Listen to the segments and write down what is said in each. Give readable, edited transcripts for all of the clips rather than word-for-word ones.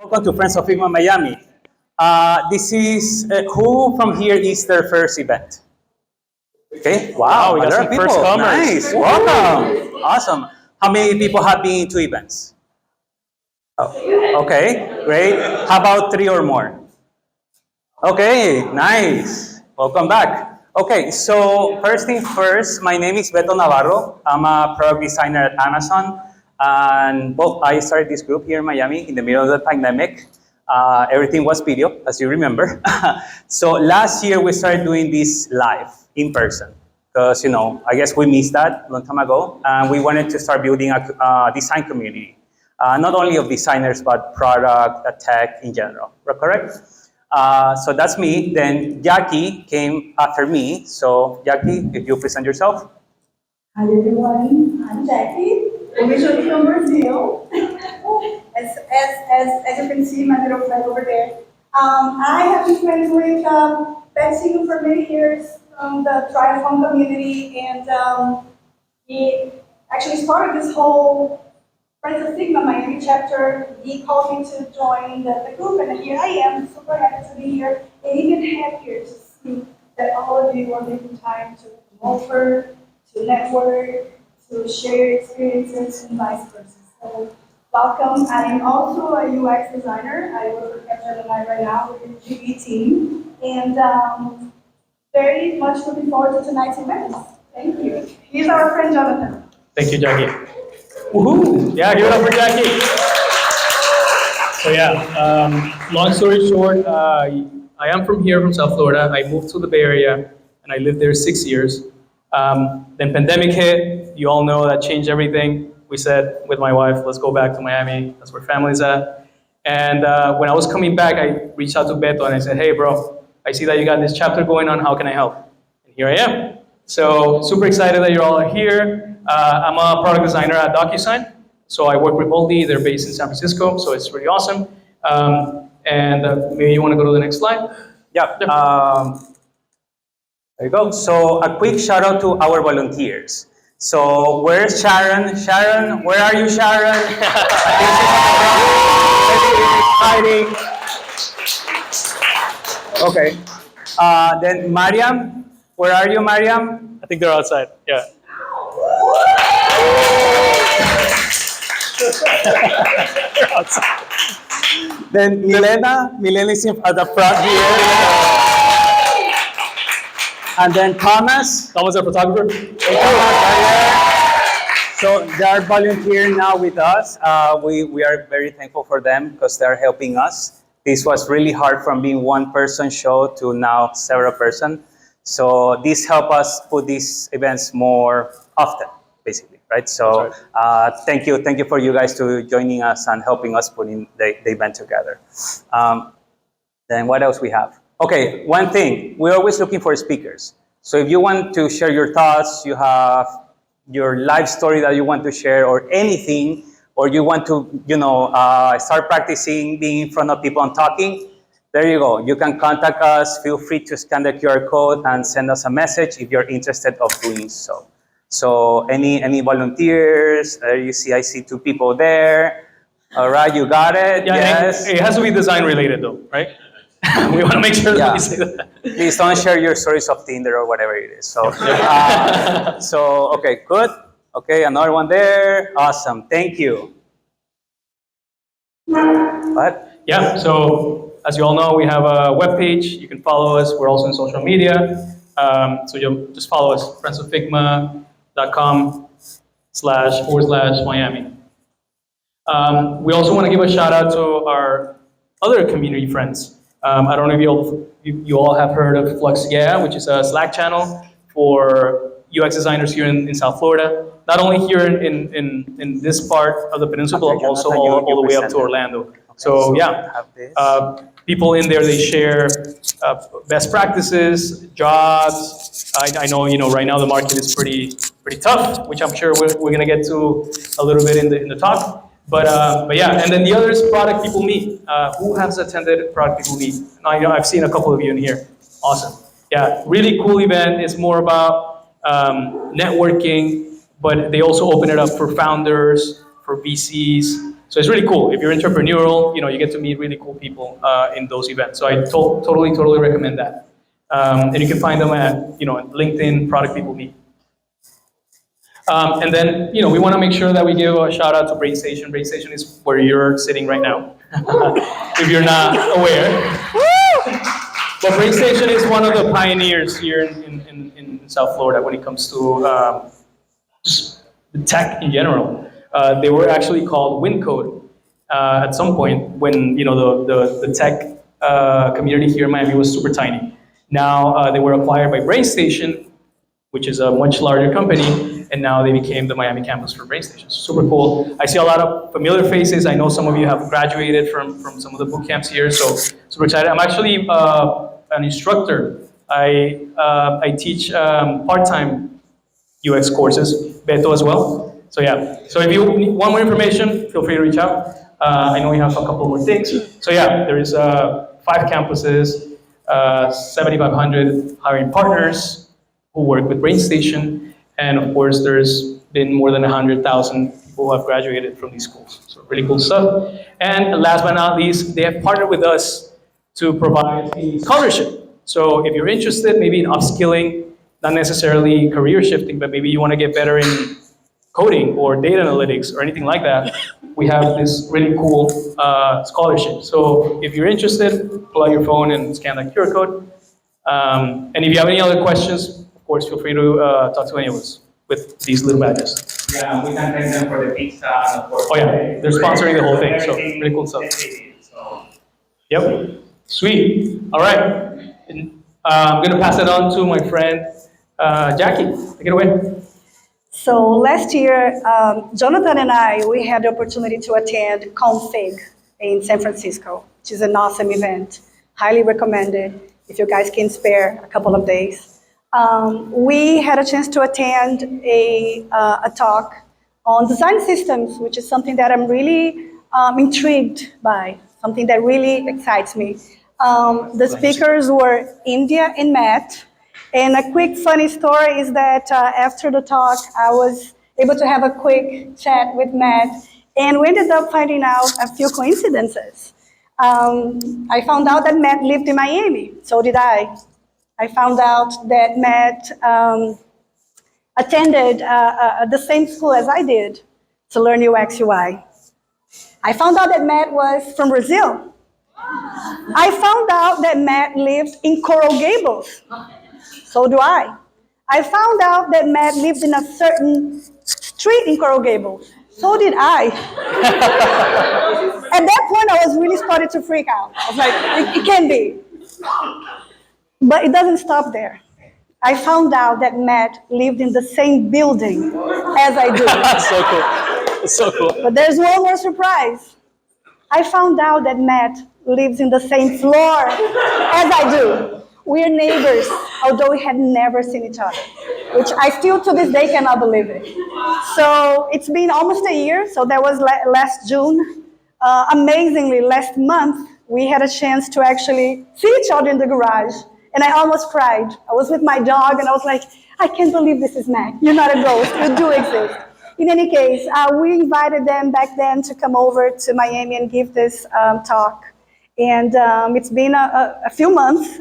Welcome to Friends of FoF Miami. This is who from here is their first event? Okay, wow, we got some people. first comers. Nice, welcome, awesome. How many people have been to events? Oh, okay, great. How about 3 or more? Okay, nice. Welcome back. Okay, so first thing first, my name is Beto Navarro. I'm a product designer at Amazon. And well, I started this group here in Miami in the middle of the pandemic. Everything was video, as you remember. So last year we started doing this live, in person. Because, I guess we missed that a long time ago. And we wanted to start building a design community. Not only of designers, but product, tech in general, correct? So that's me. Then Jackie came after me. So Jackie, if you present yourself. Hi everyone, I'm Jackie, originally from Brazil. As you can see, my little friend over there. I have been friends with Betsy for many years from the triathlon community, and he actually started this whole Friends of FoF Miami chapter. He called me to join the group, and here I am, super happy to be here, and even happier to see that all of you are making time to offer, to network, to share experiences, and vice versa. So, welcome. I am also a UX designer. I work for Capgemini right now with the GB team, and very much looking forward to tonight's event. Thank you. Here's our friend Jonathan. Thank you, Jackie. Woohoo! Yeah, give it up for Jackie. So long story short, I am from here, from South Florida. I moved to the Bay Area, and I lived there 6 years. Then pandemic hit. You all know that changed everything. We said with my wife, let's go back to Miami. That's where family's at. And when I was coming back, I reached out to Beto and I said, hey, bro, I see that you got this chapter going on. How can I help? And here I am. So super excited that you're all here. I'm a product designer at DocuSign. So I work remotely. They're based in San Francisco, so it's really awesome. Maybe you want to go to the next slide? Yeah. There you go. So a quick shout out to our volunteers. So where's Sharon? Sharon, where are you, Sharon? Exciting. Okay. Then Mariam, where are you, Mariam? I think they're outside. Yeah. They're outside. Then Milena is at the front here. And then Thomas. Thomas, our photographer. So they are volunteering now with us. We are very thankful for them because they are helping us. This was really hard from being one person show to now several person. So this help us put these events more often, basically, right? So thank you for you guys to joining us and helping us putting the event together. Then what else we have? Okay, one thing, we're always looking for speakers. So if you want to share your thoughts, you have your life story that you want to share or anything, or you want to, start practicing being in front of people and talking, there you go. You can contact us. Feel free to scan the QR code and send us a message if you're interested of doing so. So any volunteers? You see, I see 2 people there. All right, you got it. Yeah, yes. It has to be design related though, right? We want to make sure that we say that. Please don't share your stories of Tinder or whatever it is. So, okay, good. Okay, another one there. Awesome. Thank you. What? Yeah, so as you all know, we have a webpage. You can follow us. We're also in social media. So you'll just follow us, friendsofFigma.com//Miami. We also want to give a shout out to our other community friends. I don't know if you all have heard of Flux, which is a Slack channel for UX designers here in South Florida. Not only here in this part of the peninsula, but also all the way up to Orlando. So people in there, they share best practices, jobs. I know, right now the market is pretty tough, which I'm sure we're going to get to a little bit in the talk. But yeah, and then the other is product people meet. Who has attended product people meet? Now, I've seen a couple of you in here. Awesome. Yeah, really cool event. It's more about networking, but they also open it up for founders, for VCs, So it's really cool. If you're entrepreneurial, you get to meet really cool people in those events. So I totally recommend that. And you can find them at LinkedIn Product People Meet. And then we want to make sure that we give a shout out to BrainStation. BrainStation is where you're sitting right now, if you're not aware. But BrainStation is one of the pioneers here in South Florida when it comes to just the tech in general. They were actually called WinCode at some point when the tech community here in Miami was super tiny. Now they were acquired by BrainStation, which is a much larger company, and now they became the Miami campus for BrainStation. Super cool. I see a lot of familiar faces. I know some of you have graduated from some of the boot camps here, so super excited. I'm actually an instructor. I teach part-time UX courses, Beto as well. So yeah, so if you want more information, feel free to reach out. I know we have a couple more things. So yeah, there is 5 campuses, 7,500 hiring partners who work with BrainStation, and of course there's been more than 100,000 people who have graduated from these schools. So really cool stuff. And last but not least, they have partnered with us to provide a scholarship. So if you're interested maybe in upskilling, not necessarily career shifting, but maybe you want to get better in coding or data analytics or anything like that, we have this really cool scholarship. So if you're interested, pull out your phone and scan that QR code. And if you have any other questions, of course, feel free to talk to any of us with these little badges. Yeah, we can thank them for the pizza and of course. Oh yeah, they're sponsoring the whole thing, so really cool stuff. Yep, sweet. All right, and, I'm gonna pass it on to my friend Jackie. Take it away. So last year, Jonathan and I, we had the opportunity to attend Config in San Francisco, which is an awesome event. Highly recommended if you guys can spare a couple of days. We had a chance to attend a talk on design systems, which is something that I'm really intrigued by, something that really excites me. The speakers were Indya and Matt. And a quick funny story is that after the talk, I was able to have a quick chat with Matt, and we ended up finding out a few coincidences. I found out that Matt lived in Miami, so did I. I found out that Matt attended the same school as I did to learn UX UI. I found out that Matt was from Brazil. I found out that Matt lived in Coral Gables. So do I. I found out that Matt lived in a certain street in Coral Gables. So did I. At that point, I was really starting to freak out. I was like, it can't be. But it doesn't stop there. I found out that Matt lived in the same building as I do. So cool. It's so cool. But there's one more surprise. I found out that Matt lives in the same floor as I do. We are neighbors, although we had never seen each other, which I still to this day cannot believe it. So it's been almost a year, so that was last June. Amazingly, last month, we had a chance to actually see each other in the garage, and I almost cried. I was with my dog, and I was like, I can't believe this is Matt. You're not a ghost, you do exist. In any case, we invited them back then to come over to Miami and give this talk. And it's been a few months.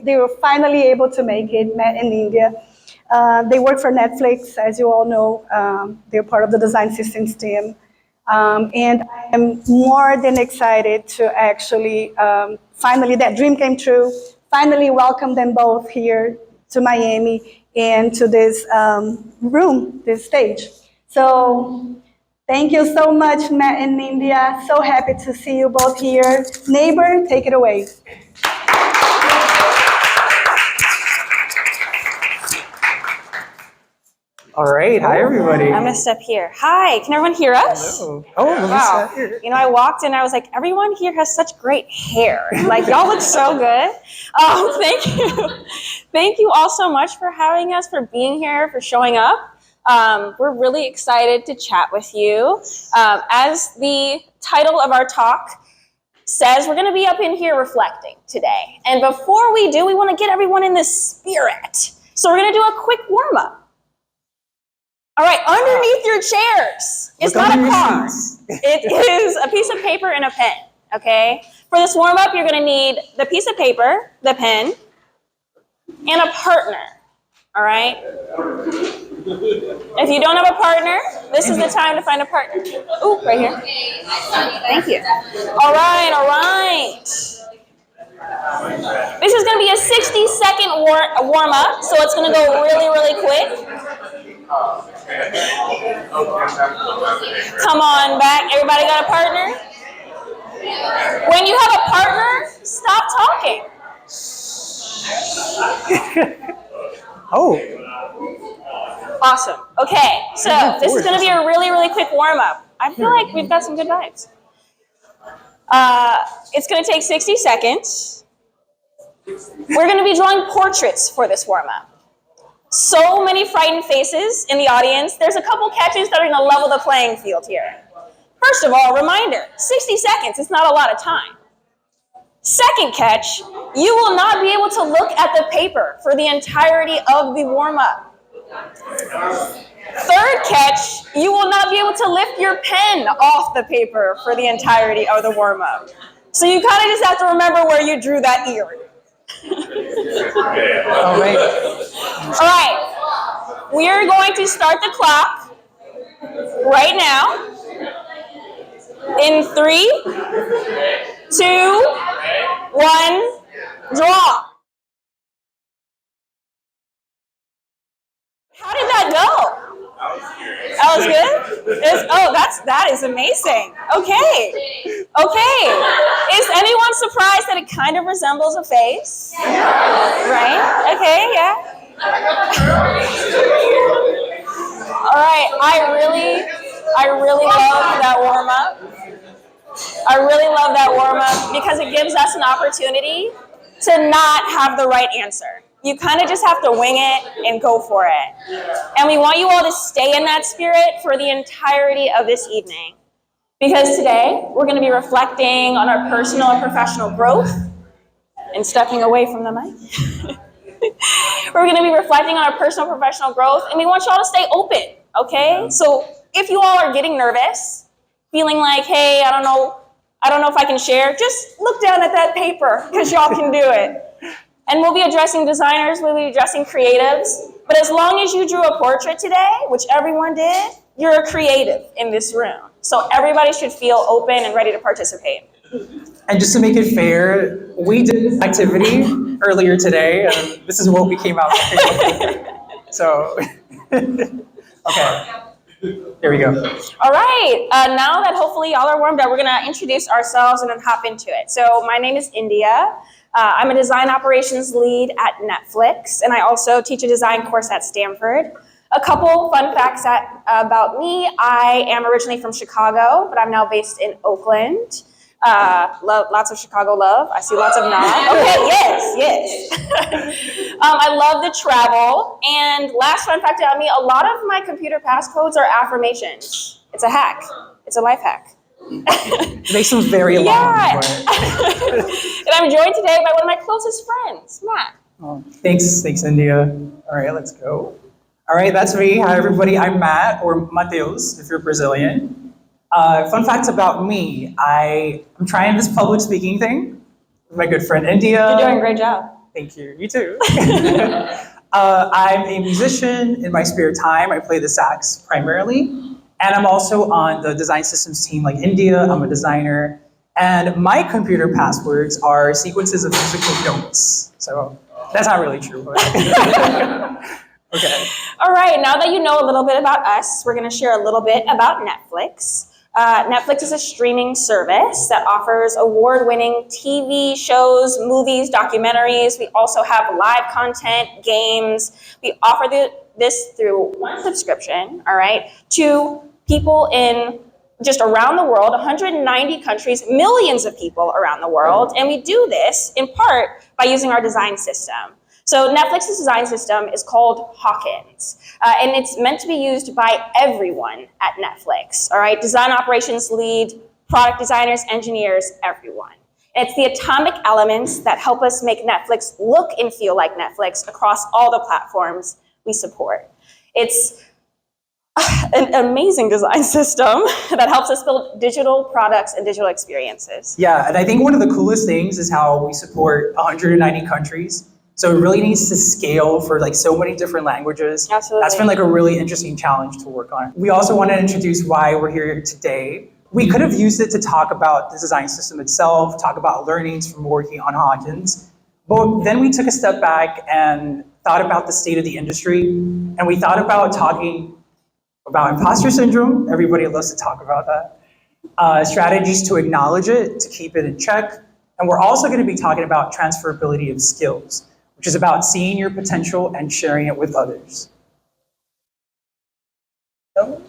They were finally able to make it, Matt and Indya. They work for Netflix, as you all know. They're part of the design systems team. And I am more than excited to actually, finally, that dream came true. Finally welcome them both here to Miami and to this room, this stage. So, thank you so much, Matt and Indya. So happy to see you both here. Neighbor, take it away. All right, hi everybody. I'm gonna step here. Hi, can everyone hear us? Hello. Oh, let me Wow. sit here. You know, I walked in, I was like, everyone here has such great hair. Like, y'all look so good. Oh, thank you. Thank you all so much for having us, for being here, for showing up. We're really excited to chat with you. As the title of our talk says, we're going to be up in here reflecting today. And before we do, we want to get everyone in the spirit. So we're going to do a quick warm-up. All right, underneath your chairs. It's not a car. It is a piece of paper and a pen, okay? For this warm-up, you're gonna need the piece of paper, the pen, and a partner, all right? If you don't have a partner, this is the time to find a partner. Ooh, right here. Thank you. All right, all right. This is gonna be a 60-second warm-up, so it's gonna go really, really quick. Come on back. Everybody got a partner? When you have a partner, stop talking. Oh, Awesome. Okay, so this is going to be a really, really quick warm-up. I feel like we've got some good vibes. It's going to take 60 seconds. We're going to be drawing portraits for this warm-up. So many frightened faces in the audience. There's a couple catches that are going to level the playing field here. First of all, reminder, 60 seconds is not a lot of time. Second catch, you will not be able to look at the paper for the entirety of the warm-up. Third catch, you will not be able to lift your pen off the paper for the entirety of the warm-up. So you kind of just have to remember where you drew that ear. all right. All right, we are going to start the clock right now. In 3, 2, 1, draw. How did that go? That was good? That is amazing. Okay. Okay. Is anyone surprised that it kind of resembles a face? Right? Okay, yeah. All right, I really love that warm-up. I really love that warm-up because it gives us an opportunity to not have the right answer. You kind of just have to wing it and go for it. And we want you all to stay in that spirit for the entirety of this evening. Because today, we're going to be reflecting on our personal and professional growth and stepping away from the mic. We're going to be reflecting on our personal and professional growth, and we want you all to stay open, okay? So if you all are getting nervous, feeling like, hey, I don't know if I can share, just look down at that paper, because y'all can do it. And we'll be addressing designers, we'll be addressing creatives, but as long as you drew a portrait today, which everyone did, you're a creative in this room. So everybody should feel open and ready to participate. And just to make it fair, we did this activity earlier today, and this is what we came out with. So, okay. There we go. All right, now that hopefully y'all are warmed up, we're gonna introduce ourselves and then hop into it. So my name is Indya. I'm a design operations lead at Netflix, and I also teach a design course at Stanford. A couple fun facts about me. I am originally from Chicago, but I'm now based in Oakland. Lots of Chicago love. I see lots of nods. Okay, yes. I love to travel. And last fun fact about me, a lot of my computer passcodes are affirmations. It's a hack. It's a life hack. They seem very long. Yeah. But... And I'm joined today by one of my closest friends, Matt. Oh, thanks, Indya. All right, let's go. All right, that's me. Hi, everybody. I'm Matt, or Mateus, if you're Brazilian. Fun facts about me. I'm trying this public speaking thing with my good friend Indya. You're doing a great job. Thank you. You too. I'm a musician. In my spare time, I play the sax primarily. And I'm also on the design systems team like Indya. I'm a designer. And my computer passwords are sequences of musical notes. So that's not really true. But okay. All right, now that you know a little bit about us, we're going to share a little bit about Netflix. Netflix is a streaming service that offers award-winning TV shows, movies, documentaries. We also have live content, games. We offer this through one subscription, all right, to people in just around the world, 190 countries, millions of people around the world. And we do this in part by using our design system. So Netflix's design system is called Hawkins, and it's meant to be used by everyone at Netflix, all right? Design operations lead, product designers, engineers, everyone. And it's the atomic elements that help us make Netflix look and feel like Netflix across all the platforms we support. It's an amazing design system that helps us build digital products and digital experiences. Yeah, and I think one of the coolest things is how we support 190 countries. So it really needs to scale for like so many different languages. Absolutely. That's been like a really interesting challenge to work on. We also want to introduce why we're here today. We could have used it to talk about the design system itself, talk about learnings from working on Hawkins. But then we took a step back and thought about the state of the industry. And we thought about talking about imposter syndrome. Everybody loves to talk about that. Strategies to acknowledge it, to keep it in check. And we're also going to be talking about transferability of skills, which is about seeing your potential and sharing it with others. Go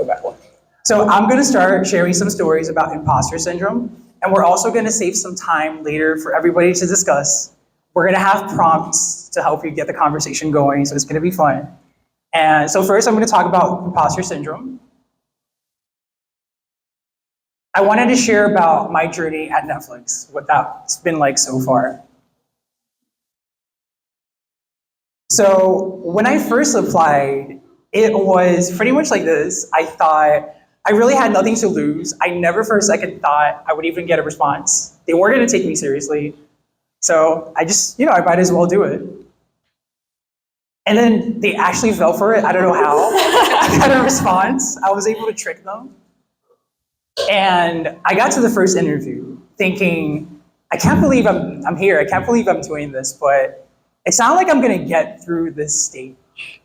back one. So I'm going to start sharing some stories about imposter syndrome, and we're also going to save some time later for everybody to discuss. We're going to have prompts to help you get the conversation going, so it's going to be fun. And so first, I'm going to talk about imposter syndrome. I wanted to share about my journey at Netflix, what that's been like so far. So when I first applied, it was pretty much like this. I thought I really had nothing to lose. I never for a second thought I would even get a response. They weren't going to take me seriously. So I just, I might as well do it. And then they actually fell for it. I don't know how. I got a response. I was able to trick them. And I got to the first interview thinking, I can't believe I'm here. I can't believe I'm doing this, but it's not like I'm going to get through this stage.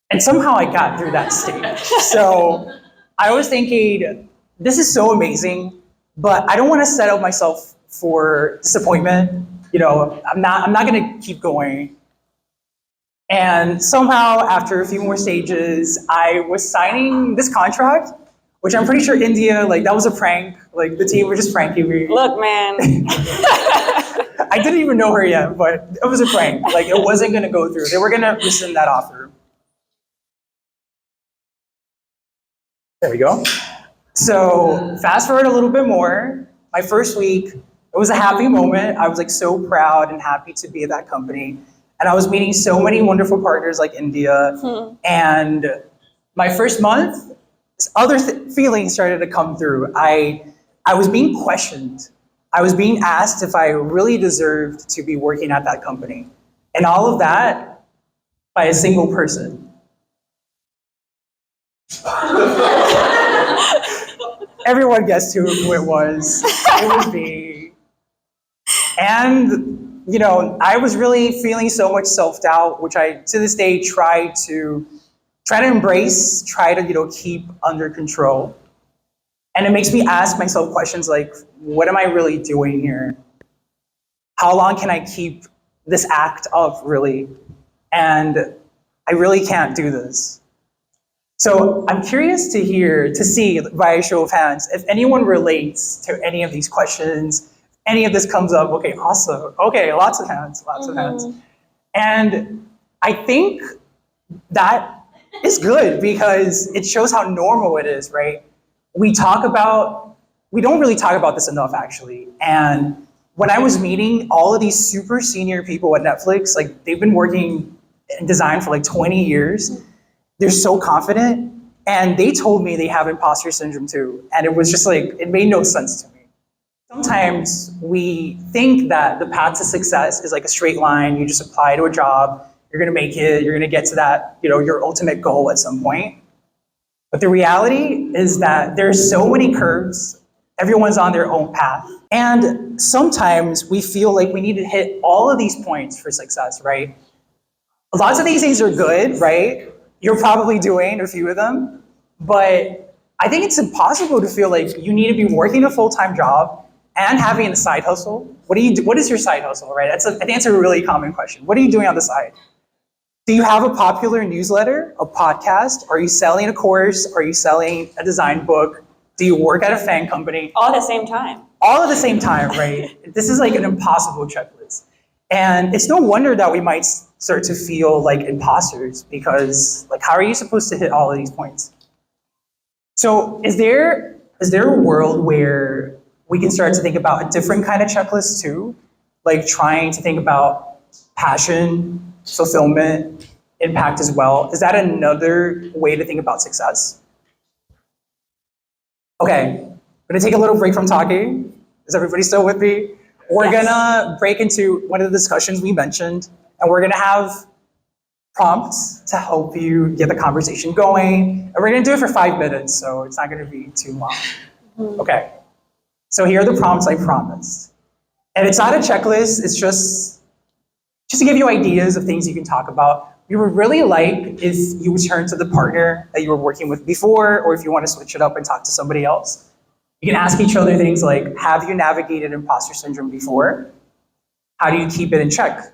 And somehow I got through that stage. So I was thinking, this is so amazing, but I don't want to set up myself for disappointment. I'm not going to keep going. And somehow, after a few more stages, I was signing this contract, which I'm pretty sure Indya, that was a prank. The team were just pranking me. Look, man. I didn't even know her yet, but it was a prank. It wasn't going to go through. They were going to rescind that offer. There we go. So fast forward a little bit more. My first week, it was a happy moment. I was so proud and happy to be at that company. And I was meeting so many wonderful partners like Indya. And my first month, other feelings started to come through. I was being questioned. I was being asked if I really deserved to be working at that company. And all of that by a single person. Everyone guessed who it was. It was me. And I was really feeling so much self-doubt, which I, to this day, try to embrace, try to, keep under control. And it makes me ask myself questions like, what am I really doing here? How long can I keep this act up, really? And I really can't do this. So I'm curious to see by a show of hands, if anyone relates to any of these questions, any of this comes up. Okay, awesome. Okay, lots of hands. And I think that is good because it shows how normal it is, right? We don't really talk about this enough, actually. And when I was meeting all of these super senior people at Netflix, they've been working in design for 20 years. They're so confident, and they told me they have imposter syndrome too. And it was just it made no sense to me. Sometimes we think that the path to success is a straight line. You just apply to a job, you're gonna make it, you're gonna get to that, your ultimate goal at some point. But the reality is that there's so many curves, everyone's on their own path. And sometimes we feel like we need to hit all of these points for success, right? Lots of these things are good, right? You're probably doing a few of them, but I think it's impossible to feel like you need to be working a full-time job and having a side hustle. What is your side hustle, right? I think it's a really common question. What are you doing on the side? Do you have a popular newsletter, a podcast? Are you selling a course? Are you selling a design book? Do you work at a fan company? All at the same time. All at the same time, right? This is an impossible checklist. And it's no wonder that we might start to feel like imposters because how are you supposed to hit all of these points? So is there a world where we can start to think about a different kind of checklist too? Trying to think about passion, fulfillment, impact as well. Is that another way to think about success? Okay, I'm gonna take a little break from talking. Is everybody still with me? We're gonna break into one of the discussions we mentioned, and we're gonna have prompts to help you get the conversation going. And we're gonna do it for 5 minutes, so it's not gonna be too long. Okay, so here are the prompts I promised. And it's not a checklist, it's just to give you ideas of things you can talk about. We would really like if you would turn to the partner that you were working with before, or if you want to switch it up and talk to somebody else. You can ask each other things like, have you navigated imposter syndrome before? How do you keep it in check?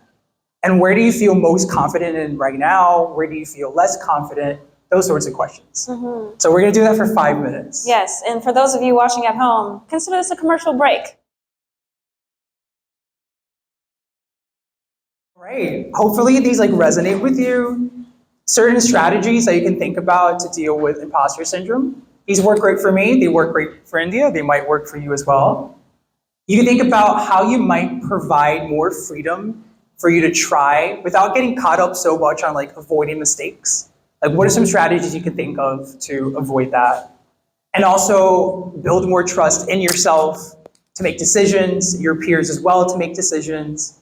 And where do you feel most confident in right now? Where do you feel less confident? Those sorts of questions. Mm-hmm. So we're gonna do that for 5 minutes. Yes, and for those of you watching at home, consider this a commercial break. Right. Hopefully these resonate with you. Certain strategies that you can think about to deal with imposter syndrome. These work great for me. They work great for Indya. They might work for you as well. You can think about how you might provide more freedom for you to try without getting caught up so much on avoiding mistakes. What are some strategies you can think of to avoid that? And also build more trust in yourself to make decisions, your peers as well to make decisions.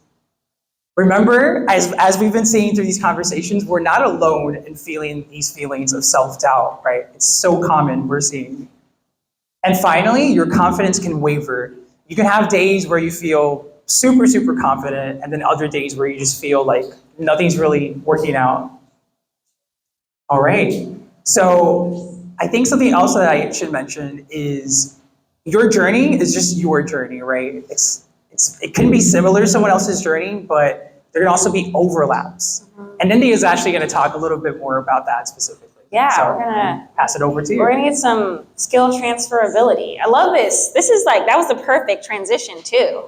Remember, as we've been seeing through these conversations, we're not alone in feeling these feelings of self-doubt, right? It's so common, we're seeing. And finally, your confidence can waver. You can have days where you feel super, super confident, and then other days where you just feel like nothing's really working out. All right, so I think something else that I should mention is your journey is just your journey, right? It can be similar to someone else's journey, but there can also be overlaps. And Indya is actually going to talk a little bit more about that specifically. Yeah, so we're gonna pass it over to you. We're gonna get some skill transferability. I love this. This is that was the perfect transition too.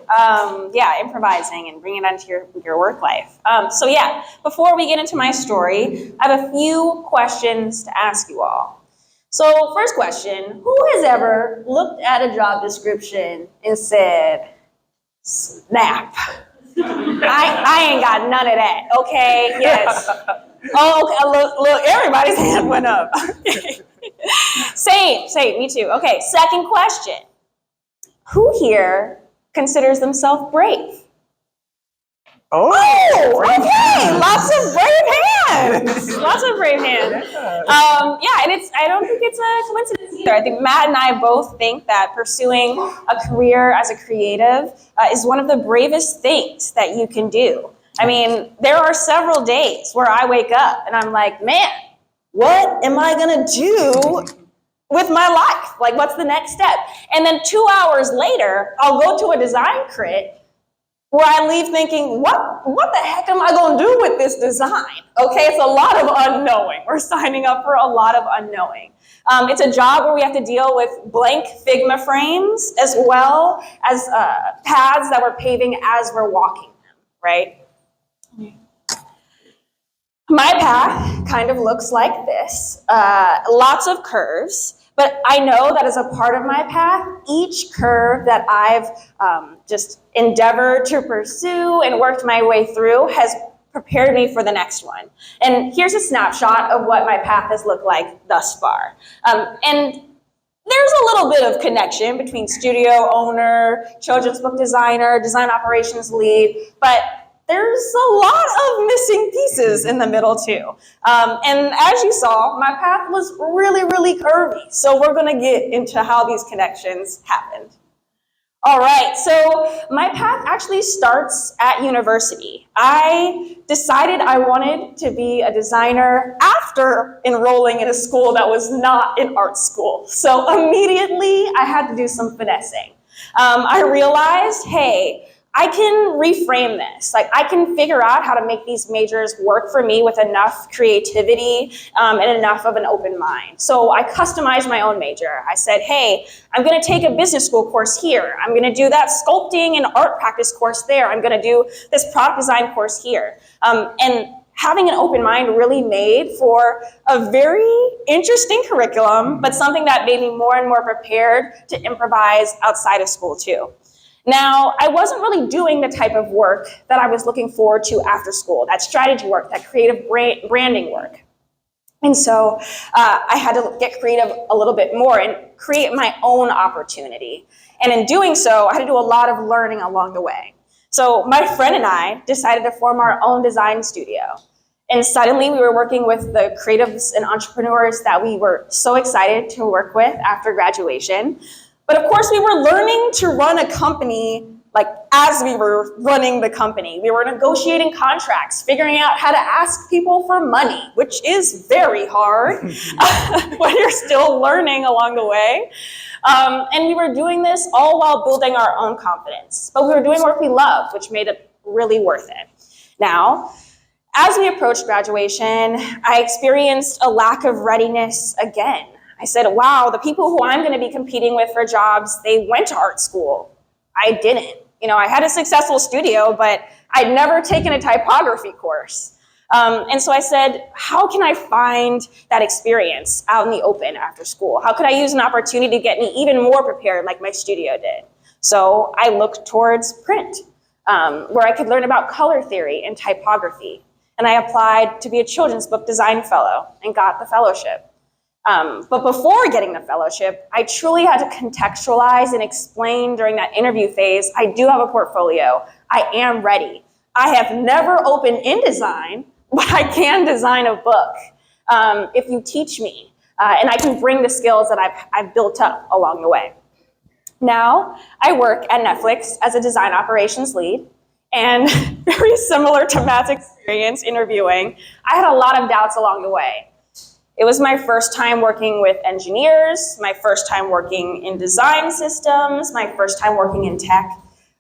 Yeah, improvising and bringing it onto your work life. So yeah, before we get into my story, I have a few questions to ask you all. So first question, who has ever looked at a job description and said, snap? I ain't got none of that, okay? Yes. Oh, okay. Look, everybody's hand went up. Same, me too. Okay, second question. Who here considers themselves brave? Oh, okay. Lots of brave hands. Lots of brave hands. Yeah, and I don't think it's a coincidence either. I think Matt and I both think that pursuing a career as a creative is one of the bravest things that you can do. I mean, there are several days where I wake up and I'm like, man, what am I gonna do with my life? What's the next step? And then 2 hours later, I'll go to a design crit where I leave thinking, what the heck am I gonna do with this design? Okay, it's a lot of unknowing. We're signing up for a lot of unknowing. It's a job where we have to deal with blank Figma frames as well as paths that we're paving as we're walking them, right? My path kind of looks like this. Lots of curves. But I know that as a part of my path, each curve that I've just endeavored to pursue and worked my way through has prepared me for the next one. And here's a snapshot of what my path has looked like thus far. And there's a little bit of connection between studio owner, children's book designer, design operations lead, but there's a lot of missing pieces in the middle too. And as you saw, my path was really, really curvy. So we're gonna get into how these connections happened. All right, so my path actually starts at university. I decided I wanted to be a designer after enrolling in a school that was not an art school. So immediately I had to do some finessing. I realized, hey, I can reframe this. I can figure out how to make these majors work for me with enough creativity and enough of an open mind. So I customized my own major. I said, hey, I'm gonna take a business school course here. I'm gonna do that sculpting and art practice course there. I'm gonna do this product design course here. And having an open mind really made for a very interesting curriculum, but something that made me more and more prepared to improvise outside of school too. Now, I wasn't really doing the type of work that I was looking forward to after school, that strategy work, that creative branding work. And so I had to get creative a little bit more and create my own opportunity. And in doing so, I had to do a lot of learning along the way. So my friend and I decided to form our own design studio. And suddenly we were working with the creatives and entrepreneurs that we were so excited to work with after graduation. But of course, we were learning to run a company like as we were running the company. We were negotiating contracts, figuring out how to ask people for money, which is very hard when you're still learning along the way. And we were doing this all while building our own confidence. But we were doing work we loved, which made it really worth it. Now, as we approached graduation, I experienced a lack of readiness again. I said, wow, the people who I'm going to be competing with for jobs, they went to art school. I didn't. You know, I had a successful studio, but I'd never taken a typography course. And so I said, how can I find that experience out in the open after school? How could I use an opportunity to get me even more prepared like my studio did? So I looked towards print, where I could learn about color theory and typography. And I applied to be a children's book design fellow and got the fellowship. But before getting the fellowship, I truly had to contextualize and explain during that interview phase, I do have a portfolio. I am ready. I have never opened InDesign, but I can design a book if you teach me. And I can bring the skills that I've built up along the way. Now, I work at Netflix as a design operations lead. And very similar to Matt's experience interviewing, I had a lot of doubts along the way. It was my first time working with engineers, my first time working in design systems, my first time working in tech,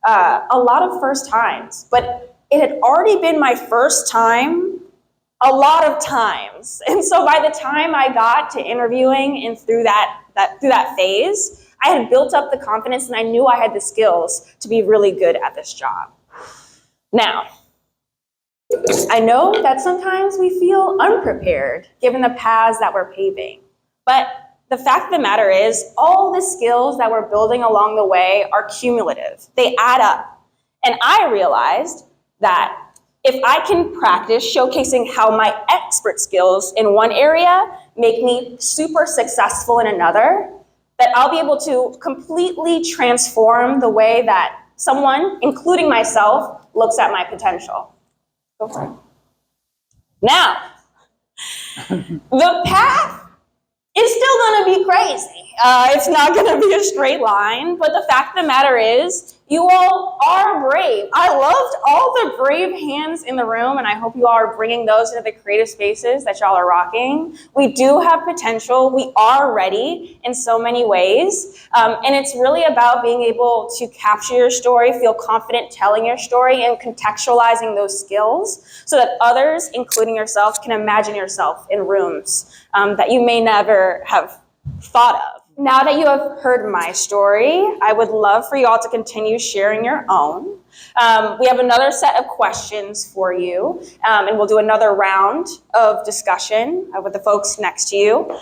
a lot of first times. But it had already been my first time a lot of times. And so by the time I got to interviewing and through that phase, I had built up the confidence and I knew I had the skills to be really good at this job. Now, I know that sometimes we feel unprepared given the paths that we're paving, but the fact of the matter is all the skills that we're building along the way are cumulative. They add up. And I realized that if I can practice showcasing how my expert skills in one area make me super successful in another, that I'll be able to completely transform the way that someone, including myself, looks at my potential. Go for it. Now, the path is still going to be crazy. It's not going to be a straight line, but the fact of the matter is, you all are brave. I loved all the brave hands in the room, and I hope you all are bringing those into the creative spaces that y'all are rocking. We do have potential. We are ready in so many ways, and it's really about being able to capture your story, feel confident telling your story, and contextualizing those skills so that others, including yourself, can imagine yourself in rooms that you may never have thought of. Now that you have heard my story, I would love for you all to continue sharing your own. We have another set of questions for you, and we'll do another round of discussion with the folks next to you.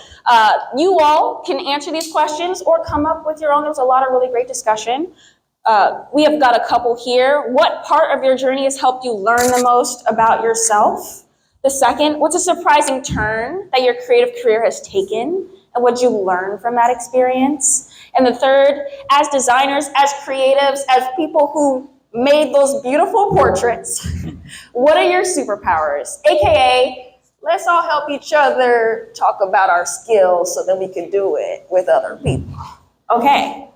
You all can answer these questions or come up with your own. There's a lot of really great discussion. We have got a couple here. What part of your journey has helped you learn the most about yourself? The second, what's a surprising turn that your creative career has taken? And what you learn from that experience? And the third, as designers, as creatives, as people who made those beautiful portraits, what are your superpowers? AKA, let's all help each other talk about our skills so that we can do it with other people. Okay.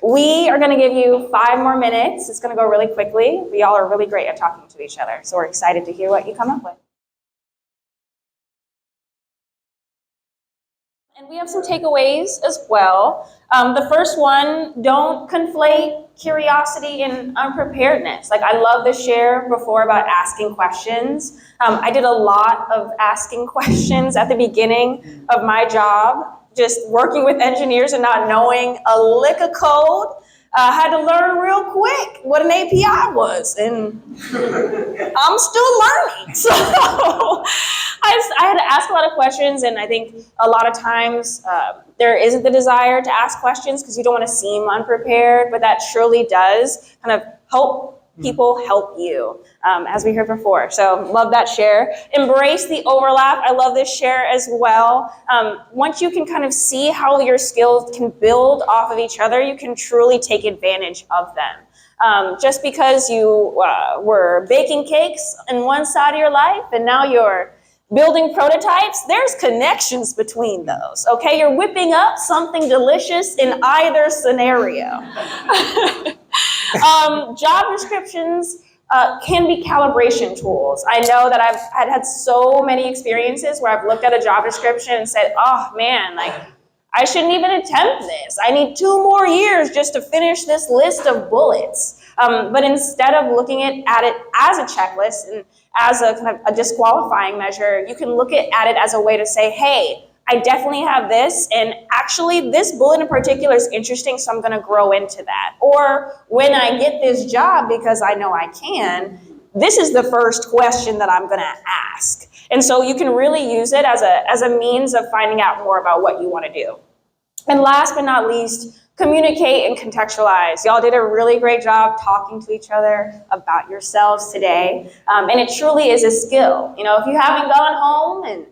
We are gonna give you 5 more minutes. It's gonna go really quickly. We all are really great at talking to each other, so we're excited to hear what you come up with. And we have some takeaways as well. The first one, don't conflate curiosity and unpreparedness. Like, I love the share before about asking questions. I did a lot of asking questions at the beginning of my job, just working with engineers and not knowing a lick of code. Had to learn real quick what an API was, and I'm still learning. So I had to ask a lot of questions, and I think a lot of times there isn't the desire to ask questions because you don't want to seem unprepared, but that surely does kind of help people help you, as we heard before. So love that share. Embrace the overlap. I love this share as well. Once you can kind of see how your skills can build off of each other, you can truly take advantage of them. Just because you were baking cakes in one side of your life and now you're building prototypes, there's connections between those, okay? You're whipping up something delicious in either scenario. Job descriptions can be calibration tools. I know that I've had so many experiences where I've looked at a job description and said, oh man, like I shouldn't even attempt this. I need 2 more years just to finish this list of bullets. But instead of looking at it as a checklist and as a kind of a disqualifying measure, you can look at it as a way to say, hey, I definitely have this, and actually this bullet in particular is interesting, so I'm going to grow into that. Or when I get this job, because I know I can, this is the first question that I'm going to ask. And so you can really use it as a means of finding out more about what you want to do. And last but not least, communicate and contextualize. Y'all did a really great job talking to each other about yourselves today. And it truly is a skill. You know, if you haven't gone home and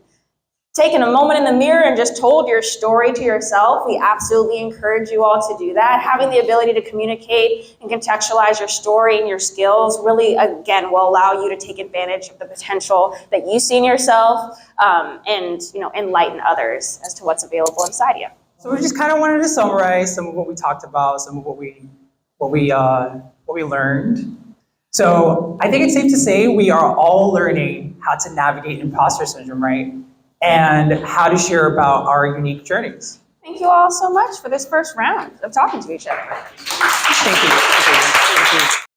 taken a moment in the mirror and just told your story to yourself, we absolutely encourage you all to do that. Having the ability to communicate and contextualize your story and your skills really, again, will allow you to take advantage of the potential that you see in yourself, and, you know, enlighten others as to what's available inside you. So we just kind of wanted to summarize some of what we talked about, some of what we learned. So I think it's safe to say we are all learning how to navigate imposter syndrome, right? And how to share about our unique journeys. Thank you all so much for this first round of talking to each other. Thank you.